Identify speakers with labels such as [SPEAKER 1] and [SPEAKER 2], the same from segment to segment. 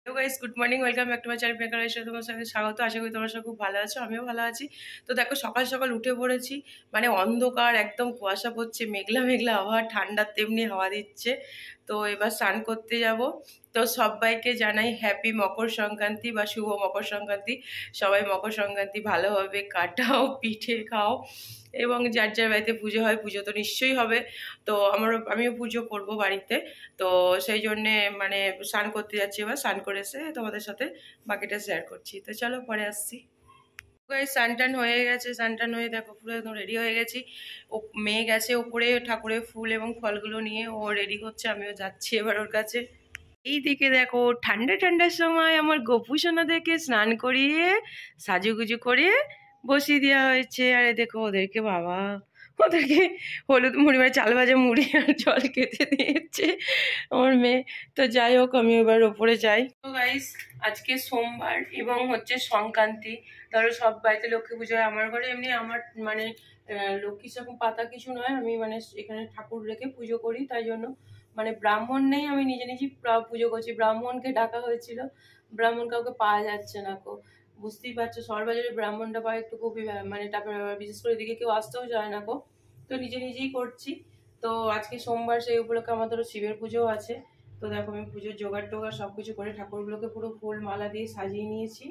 [SPEAKER 1] Hello guys, good morning. Welcome back to my channel. বেকার এসে তোমার সাথে স্বাগত। আশা করি তোমার সব খুব ভালো আছো, আমিও ভালো আছি। তো দেখো, সকাল সকাল উঠে পড়েছি। মানে অন্ধকার, একদম কুয়াশা পড়ছে, মেঘলা মেঘলা আবহাওয়া, ঠান্ডার তেমনি হাওয়া দিচ্ছে। তো এবার স্নান করতে যাব। তো সবাইকে জানাই হ্যাপি মকর সংক্রান্তি বা শুভ মকর সংক্রান্তি। সবাই মকর সংক্রান্তি ভালোভাবে কাটাও, পিঠে খাও, এবং যার যার বাড়িতে পুজো হয়, পুজো তো নিশ্চয়ই হবে। তো আমিও পুজো করব বাড়িতে। তো সেই জন্যে মানে স্নান করতে যাচ্ছি, এবার স্নান করে এসে তোমাদের সাথে বাকিটা শেয়ার করছি। তো চলো, পরে আসছি। স্নান টান হয়ে গেছে, স্নান টান হয়ে দেখো পুরো একদম রেডি হয়ে গেছি। ও মেয়ে গেছে ওপরে ঠাকুরের ফুল এবং ফলগুলো নিয়ে, ও রেডি করছে, আমিও যাচ্ছি এবার ওর কাছে। এইদিকে দেখো, ঠান্ডা ঠান্ডার সময় আমার গপু সোনাদেরকে স্নান করিয়ে সাজুগুজু করে বসিয়ে দেওয়া হয়েছে। আরে দেখো ওদেরকে, বাবা, ওদেরকে হলুদ মুড়ি, মানে চাল ভাজা মুড়ি আর জল খেতে দিয়েছে আমার মেয়ে। তো যাই হোক, আমি এবার ওপরে যাই। তো গাইস, আজকে সোমবার এবং হচ্ছে সংক্রান্তি। ধরো সব বাড়িতে লক্ষ্মী পুজো হয়, আমার ঘরে এমনি আমার মানে লক্ষ্মী সেরকম পাতা কিছু নয়, আমি মানে এখানে ঠাকুর রেখে পুজো করি, তাই জন্য মানে ব্রাহ্মণ নেই, আমি নিজে নিজেই পুজো করছি। ব্রাহ্মণকে ডাকা হয়েছিল, ব্রাহ্মণ কাউকে পাওয়া যাচ্ছে না। বুঝতেই পারছো, শহর বাজারে ব্রাহ্মণটা পাওয়া একটু খুবই মানে টাকার ব্যাপার, বিশেষ করে এদিকে কেউ আসতেও চায় না গো। তো নিজে নিজেই করছি। তো আজকে সোমবার, সেই উপলক্ষে আমাদেরও শিবের পুজোও আছে। তো দেখো, আমি পুজোর জোগাড় টোগাড় সবকিছু করে ঠাকুরগুলোকে পুরো ফুল মালা দিয়ে সাজিয়ে নিয়েছি।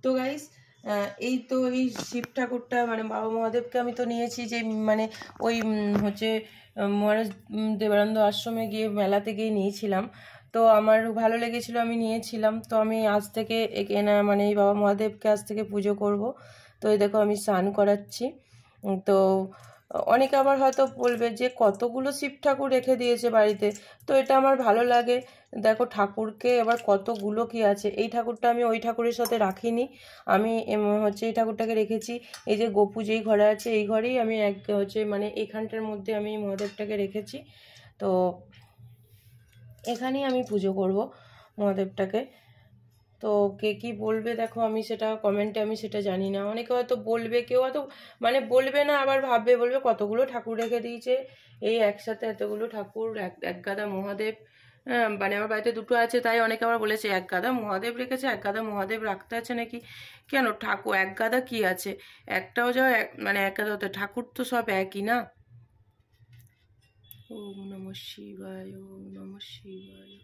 [SPEAKER 1] তো গাইস, এই তো এই শিব ঠাকুরটা মানে বাবা মহাদেবকে আমি তো নিয়েছি, যে মানে ওই হচ্ছে মহারাজ দেবানন্দ আশ্রমে গিয়ে মেলাতে গিয়ে নিয়েছিলাম। তো আমার ভালো লেগেছিল, আমি নিয়েছিলাম। তো আমি আজ থেকে এখানে মানে এই বাবা মহাদেবকে আজ থেকে পুজো করব। তো এই দেখো, আমি স্নান করাচ্ছি। তো অনেকে আবার হয়তো বলবে যে কতগুলো শিব ঠাকুর রেখে দিয়েছে বাড়িতে। তো এটা আমার ভালো লাগে। দেখো ঠাকুরকে এবার কতগুলো কি আছে। এই ঠাকুরটা আমি ওই ঠাকুরের সাথে রাখিনি, আমি হচ্ছে এই ঠাকুরটাকে রেখেছি। এই যে গপু যেই ঘরে আছে, এই ঘরেই আমি এক হচ্ছে মানে এখানটার মধ্যে আমি মহাদেবটাকে রেখেছি। তো এখানেই আমি পুজো করব মহাদেবটাকে। তো কে কি বলবে দেখো, আমি সেটা কমেন্টে আমি সেটা জানি না। অনেকে হয়তো বলবে, কেউ হয়তো মানে বলবে না, আবার ভাববে, বলবে কতগুলো ঠাকুর রেখে দিয়েছে, এই একসাথে এতগুলো ঠাকুর, এক গাদা মহাদেব। মানে আমার বাড়িতে দুটো আছে, তাই অনেকে আবার বলেছে এক গাদা মহাদেব রেখেছে, এক গাদা মহাদেব রাখতে আছে নাকি। কেন ঠাকুর এক গাদা কি আছে, একটাও যা মানে এক গাদা হতো, ঠাকুর তো সব একই না। ওম নমঃ শিবায়, ওম নমঃ শিবায়,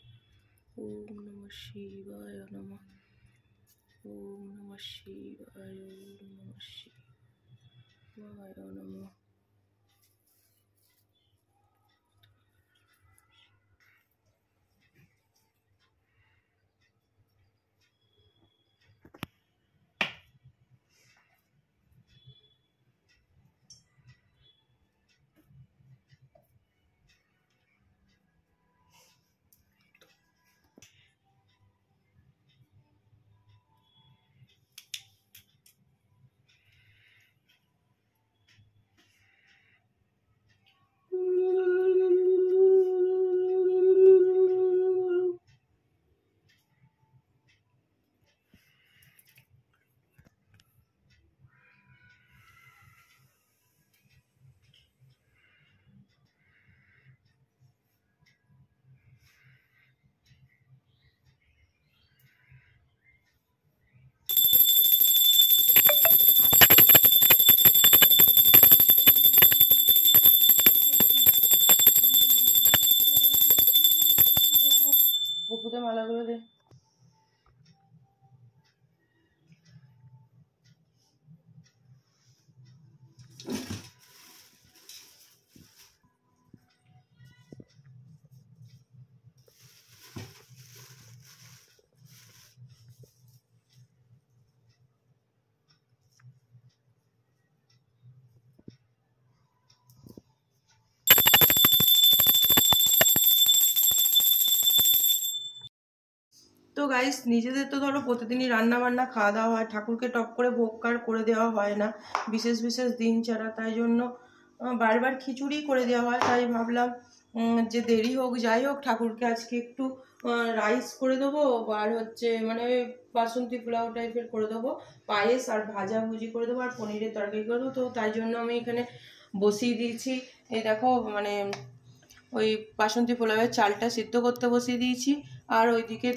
[SPEAKER 1] ওম নমঃ শিবায় নমঃ, ওম নমঃ শিবায়, ওম নমঃ শিবায় নমঃ। ফুতে মালাগুলো দে। তো গাইস, নিজেদের তো ধরো প্রতিদিনই রান্না বান্না খাওয়া দাওয়া হয়, ঠাকুরকে টপ করে ভোগ করে দেওয়া হয় না বিশেষ বিশেষ দিন ছাড়া, তাই জন্য বারবার খিচুড়ি করে দেওয়া হয়। তাই ভাবলাম যে দেরি হোক যাই হোক, ঠাকুরকে আজকে একটু রাইস করে দেবো, আর হচ্ছে মানে বাসন্তী পোলাও টাইপের করে দেবো, পায়েস আর ভাজা ভুজি করে দেবো, আর পনিরের তরকারি করে দেবো। তো তাই জন্য আমি এখানে বসিয়ে দিয়েছি। এই দেখো মানে ওই বাসন্তী পোলাওয়ের চালটা সিদ্ধ করতে বসিয়ে দিয়েছি, আর ওইদিকে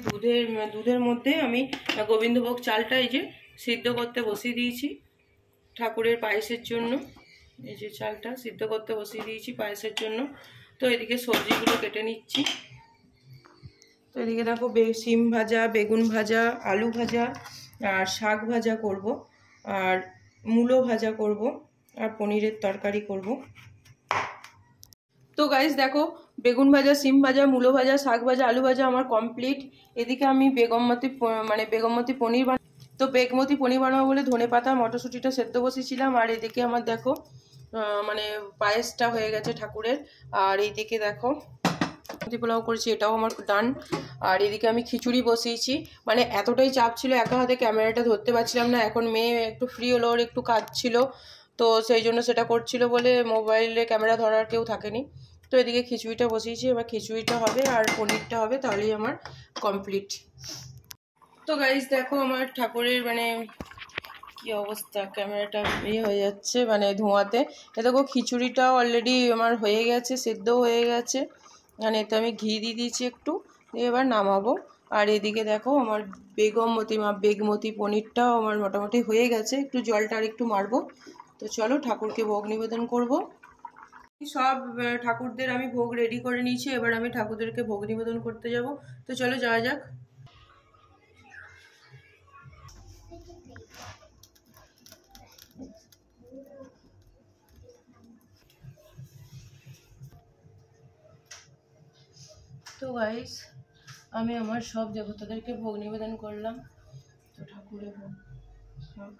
[SPEAKER 1] দুধের মধ্যে আমি গোবিন্দভোগ চালটা এই যে সিদ্ধ করতে বসিয়ে দিয়েছি ঠাকুরের পায়েসের জন্য। এই যে চালটা সিদ্ধ করতে বসিয়ে দিয়েছি পায়েসের জন্য। তো এদিকে সবজিগুলো কেটে নিচ্ছি। তো এদিকে দেখো সিম ভাজা, বেগুন ভাজা, আলু ভাজা আর শাক ভাজা করব, আর মূলো ভাজা করব, আর পনিরের তরকারি করব। তো গাইস দেখো, বেগুন ভাজা, সিম ভাজা, মূলো ভাজা, শাক ভাজা, আলু ভাজা আমার কমপ্লিট। এদিকে আমি বেগমতি পনির তো বেগমতি পনির বানাবো বলে ধনেপাতা মটরশুঁটিটা সেদ্ধ বসিয়েছিলাম, আর এদিকে আমার দেখো মানে পায়েসটা হয়ে গেছে ঠাকুরের। আর এইদিকে দেখো পোলাও করেছি, এটাও আমার ডান। আর এদিকে আমি খিচুড়ি বসিয়েছি। মানে এতটাই চাপ ছিল, একা হাতে ক্যামেরাটা ধরতে পারছিলাম না। এখন মেয়ে একটু ফ্রি হলো, ওর একটু কাজ ছিল, তো সেই জন্য সেটা করছিল বলে মোবাইলে ক্যামেরা ধরার কেউ থাকেনি। তো এদিকে খিচুড়িটা বসিয়েছি, এবার খিচুড়িটা হবে আর পনিরটা হবে, তাহলেই আমার কমপ্লিট। তো গাইস দেখো আমার ঠাকুরের মানে কি অবস্থা, ক্যামেরাটা হয়ে যাচ্ছে মানে ধোঁয়াতে। এ দেখো খিচুড়িটাও অলরেডি আমার হয়ে গেছে, সেদ্ধ হয়ে গেছে। মানে এতে আমি ঘি দিয়ে দিয়েছি একটু, দিয়ে এবার নামাবো। আর এদিকে দেখো আমার বেগমতি পনিরটাও আমার মোটামুটি হয়ে গেছে, একটু জলটা আর একটু মারবো। তো চলো ঠাকুরকে ভোগ নিবেদন করব। সব ঠাকুরদের আমি ভোগ রেডি করে নিয়েছি, এবার আমি ঠাকুরদেরকে ভোগ নিবেদন করতে যাব। তো চলো যাওয়া যাক। তো গাইস, আমি আমার সব দেবতাদেরকে ভোগ নিবেদন করলাম। তো ঠাকুরের ভোগ সব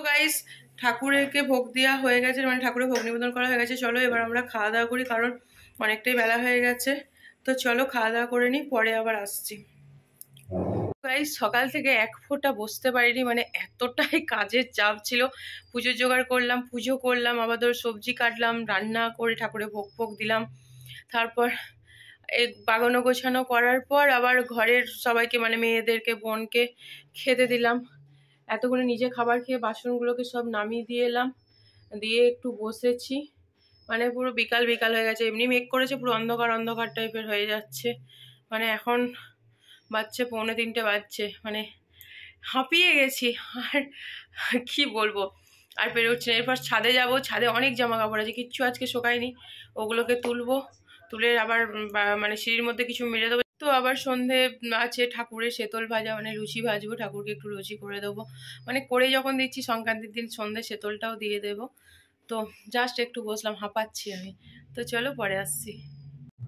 [SPEAKER 1] গাইস, ঠাকুরকে ভোগ দেওয়া হয়ে গেছে, মানে ঠাকুরের ভোগ নিবেদন করা হয়ে গেছে। চলো এবার আমরা খাওয়া দাওয়া করি, কারণ অনেকটাই বেলা হয়ে গেছে। তো চলো খাওয়া দাওয়া করে নিই, পরে আবার আসছি। গাইস, সকাল থেকে এক ফোঁটা বসতে পারিনি, মানে এতটাই কাজের চাপ ছিল। পুজো জোগাড় করলাম, পুজো করলাম, আবার ধর সবজি কাটলাম, রান্না করে ঠাকুরের ভোগ ফোগ দিলাম, তারপর এই বাগানো গোছানো করার পর আবার ঘরের সবাইকে মানে মেয়েদেরকে, বোনকে খেতে দিলাম। এতক্ষণে নিজে খাবার খেয়ে বাসনগুলোকে সব নামিয়ে দিয়ে এলাম, দিয়ে একটু বসেছি। মানে পুরো বিকাল বিকাল হয়ে গেছে, এমনি মেঘ করেছে, পুরো অন্ধকার অন্ধকার টাইপের হয়ে যাচ্ছে। মানে এখন বাজছে 2:45 বাজছে, মানে হাঁপিয়ে গেছি। আর কি বলবো, আর পেরে উঠছে না। এরপর ছাদে যাব, ছাদে অনেক জামা কাপড় আছে, কিচ্ছু আজকে শোকায়নি, ওগুলোকে তুলবো, তুলে আবার মানে সিঁড়ির মধ্যে কিছু মেরে দেবো। তো আবার সন্ধে আছে, ঠাকুরের শেতল ভাজা, মানে লুচি ভাজবো, ঠাকুরকে একটু লুচি করে দেবো। মানে করে যখন দিচ্ছি সংক্রান্তির দিন সন্ধে শেতলটাও দিয়ে দেবো। তো জাস্ট একটু বসলাম, হাঁপাচ্ছি আমি। তো চলো পরে আসছি।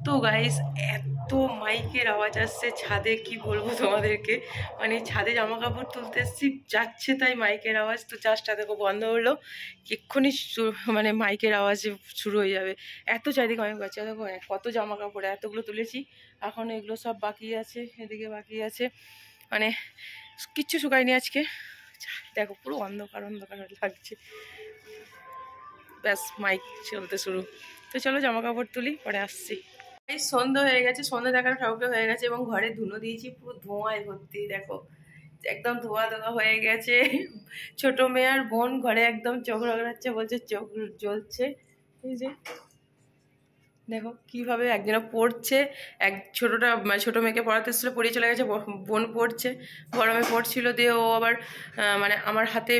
[SPEAKER 1] তো গাইস, এত মাইকের আওয়াজ আসছে ছাদে, কি বলবো তোমাদেরকে। মানে ছাদে জামা কাপড় তুলতে এসছি, যাচ্ছে তাই মাইকের আওয়াজ। তো জাস্ট দেখো বন্ধ হলো, এক্ষুনি মানে মাইকের আওয়াজ শুরু হয়ে যাবে। এত চারিদিকে অনেক বাচ্চা, দেখো কত জামা কাপড়, এতগুলো তুলেছি, এখন এগুলো সব বাকি আছে, এদিকে বাকি আছে, মানে কিচ্ছু শুকায়নি আজকে। দেখো পুরো অন্ধকার অন্ধকার লাগছে, ব্যাস মাইক চলতে শুরু। তো চলো জামা কাপড় তুলি, পরে আসছি। এই সন্ধ্যা হয়ে গেছে, সন্ধ্যা দেখার ঠাকুরকে হয়ে গেছে, এবং ঘরে ধুনো দিয়েছি, পুরো ধোঁয়ায় ভর্তি। দেখো একদম ধোঁয়া ধোঁয়া হয়ে গেছে। ছোট মেয়ে আর বোন ঘরে একদম চোখ রগড়াচ্ছে, বলছে চোখ জ্বলছে। এই যে দেখো কিভাবে একজনা পড়ছে, এক ছোটোটা মানে ছোটো মেয়েকে পড়াতে এসেছিলো, পড়িয়ে চলে গেছে, বোন পড়ছে, বড় মেয়ে পড়ছিল, দিয়ে ও আবার মানে আমার হাতে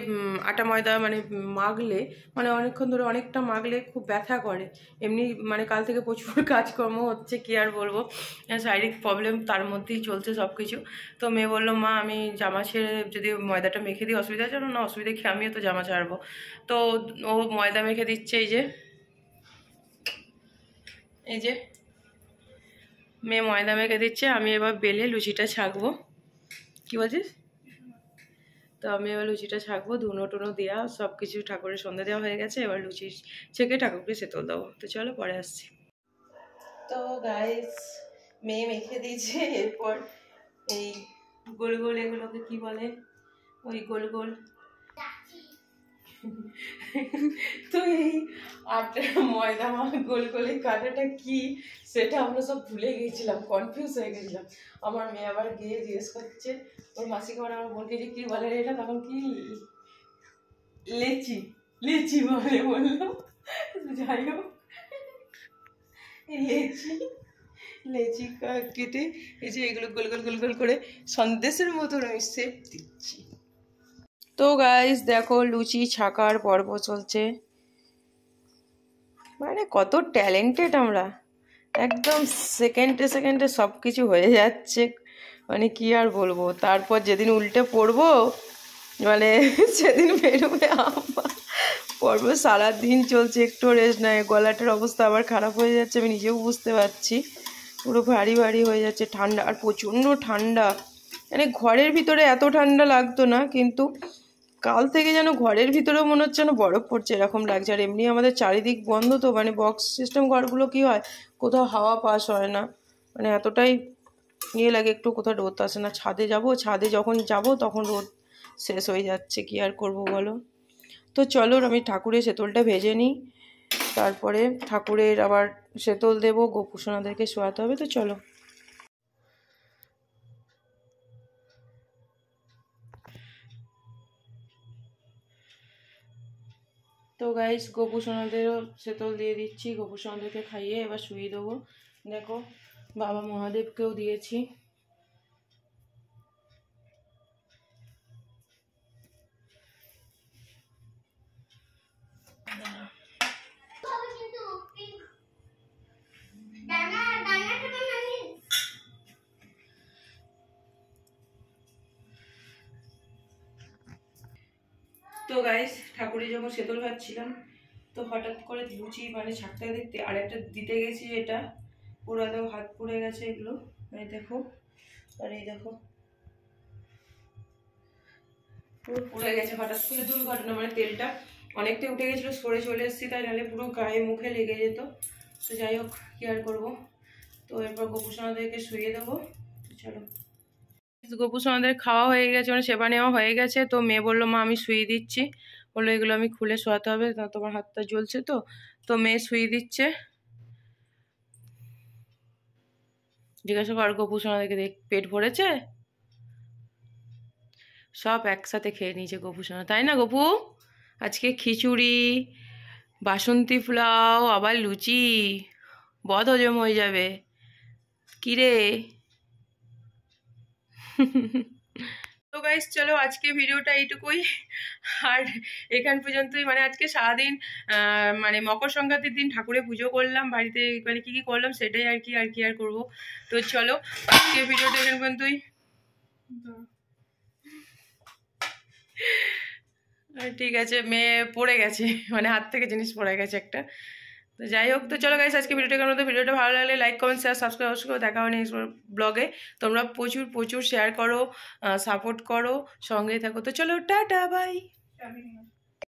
[SPEAKER 1] আটা ময়দা মানে মাখলে, মানে অনেকক্ষণ ধরে অনেকটা মাখলে খুব ব্যথা করে। এমনি মানে কাল থেকে প্রচুর কাজকর্ম হচ্ছে, কি আর বলবো, শারীরিক প্রবলেম তার মধ্যেই চলছে সব কিছু। তো মেয়ে বললো মা আমি জামা ছেড়ে যদি ময়দাটা মেখে দিই অসুবিধা আছে না? অসুবিধা কি, আমিও তো জামা ছাড়বো। তো ও ময়দা মেখে দিচ্ছে, এই যে মেয়ে ময়দা মেখে দিচ্ছে, আমি এবার বেলে লুচিটা ছাঁকবো। কি বলছিস? তো আমি এবার লুচিটা ছাঁকবো, ধুনো টুনো দেওয়া সব কিছু, ঠাকুরের সন্ধ্যা দেওয়া হয়ে গেছে, এবার লুচি ছেঁকে ঠাকুরকে সেতল দেবো। তো চলো পরে আসছি। তো গাইস মেয়ে মেখে দিয়েছে, এরপর এই গোল গোল এগুলোকে কি বলে, ওই গোল গোল, তো এই আটা ময়দা গোল গোলে কাটাটা কি সেটা আমরা সব ভুলে গিয়েছিলাম, কনফিউজ হয়ে গেছিলাম। আমার মেয়ে আবার গিয়ে জিজ্ঞেস করছে ওর মাসিকে, মানে আমার বোনকে যে কি বলে এটা, তখন কি লেচি লেচি বললো। যাই হোক লেচি লেচি কেটে এই যে এগুলো গোল গোল গোল গোল করে সন্দেশের মতো আমি শেপ দিচ্ছি। তো গাইস দেখো লুচি ছাকার পর্ব চলছে, মানে কত ট্যালেন্টেড আমরা, একদম সেকেন্ডে সেকেন্ডে সব কিছু হয়ে যাচ্ছে, মানে কি আর বলবো। তারপর যেদিন উল্টে পড়বো মানে সেদিন বেরোবে পর্ব, সারাদিন চলছে, একটু রেস্ট নাই, গলাটার অবস্থা আবার খারাপ হয়ে যাচ্ছে, আমি নিজেও বুঝতে পারছি, পুরো ভারী ভারী হয়ে যাচ্ছে, ঠান্ডা আর প্রচণ্ড ঠান্ডা, মানে ঘরের ভিতরে এত ঠান্ডা লাগতো না, কিন্তু কাল থেকে যেন ঘরের ভিতরেও মনে হচ্ছে যেন বরফ পড়ছে এরকম লাগছে। আর এমনি আমাদের চারিদিক বন্ধ, তো মানে বক্স সিস্টেম ঘরগুলো কি হয়, কোথাও হাওয়া পাস হয় না, মানে এতটাই ইয়ে লাগে, একটু কোথাও রোদ আসে না। ছাদে যাব, ছাদে যখন যাব তখন রোদ শেষ হয়ে যাচ্ছে, কি আর করব বলো। তো চলো আমি ঠাকুরের সেতলটা ভেজে নিই, তারপরে ঠাকুরের আবার সেতল দেবো, গোপুসোনাদেরকে শোয়াতে হবে। তো চলো। তো গাইস গোপুসোনাদেরও সেতল দিয়ে দিচ্ছি, গোপুসোনাদেরকে খাইয়ে এবার শুয়ে দেবো। দেখো বাবা মহাদেবকেও দিয়েছি। তো গাইস ঠাকুরের যখন সেতল ভাজছিলাম, তো হঠাৎ করে লুচি মানে ছাকটা দেখতে আর একটা দিতে গেছি, এটা পুরো একদম হাত পুড়ে গেছে এগুলো, এই দেখো, আর এই দেখো পুরো পুড়ে গেছে, হঠাৎ করে দুর্ঘটনা, মানে তেলটা অনেকটাই উঠে গেছিলো, সরে চলে এসেছি, তাই নাহলে পুরো গায়ে মুখে লেগে যেত। তো যাই হোক কি আর করবো। তো এরপর গোপুসোনাদেরকে শুয়ে দেবো। চলো, গোপুসোনাদের খাওয়া হয়ে গেছে, মানে সেবা নেওয়া হয়ে গেছে। তো মেয়ে বললো মা আমি শুয়ে দিচ্ছি, বললো এগুলো আমি খুলে শোয়াতে হবে, তা তোমার হাতটা জ্বলছে। তো তো মেয়ে শুয়ে দিচ্ছে। জিজ্ঞাসা কর গোপুসোনাদেরকে, দেখ পেট ভরেছে, সব একসাথে খেয়ে নিয়েছে গোপুসোনা, তাই না গপু? আজকে খিচুড়ি, বাসন্তী পোলাও, আবার লুচি, বদ হজম হয়ে যাবে। কিরে তো গাইস চলো আজকে ভিডিওটা এইটুকুই, আর এখান পর্যন্তই। মানে আজকে সারাদিন মানে মকর সংক্রান্তির দিন ঠাকুরের পুজো করলাম বাড়িতে, মানে কি কি করলাম সেটাই আর কি আর করবো। তো চলো আজকে ভিডিওটা এখান পর্যন্তই। ঠিক আছে, মেয়ে পড়ে গেছে, মানে হাত থেকে জিনিস পড়ে গেছে একটা। তো যাই হোক, তো চলো গাইস আজকে ভিডিওটা কেমন, ভিডিওটা ভালো লাগলে লাইক কমেন্ট শেয়ার সাবস্ক্রাইব অবশ্যই করো। দেখা হয় নেক্সট ব্লগে, তোমরা প্রচুর প্রচুর শেয়ার করো, সাপোর্ট করো, সঙ্গেই থাকো। তো চলো টাটা বাই।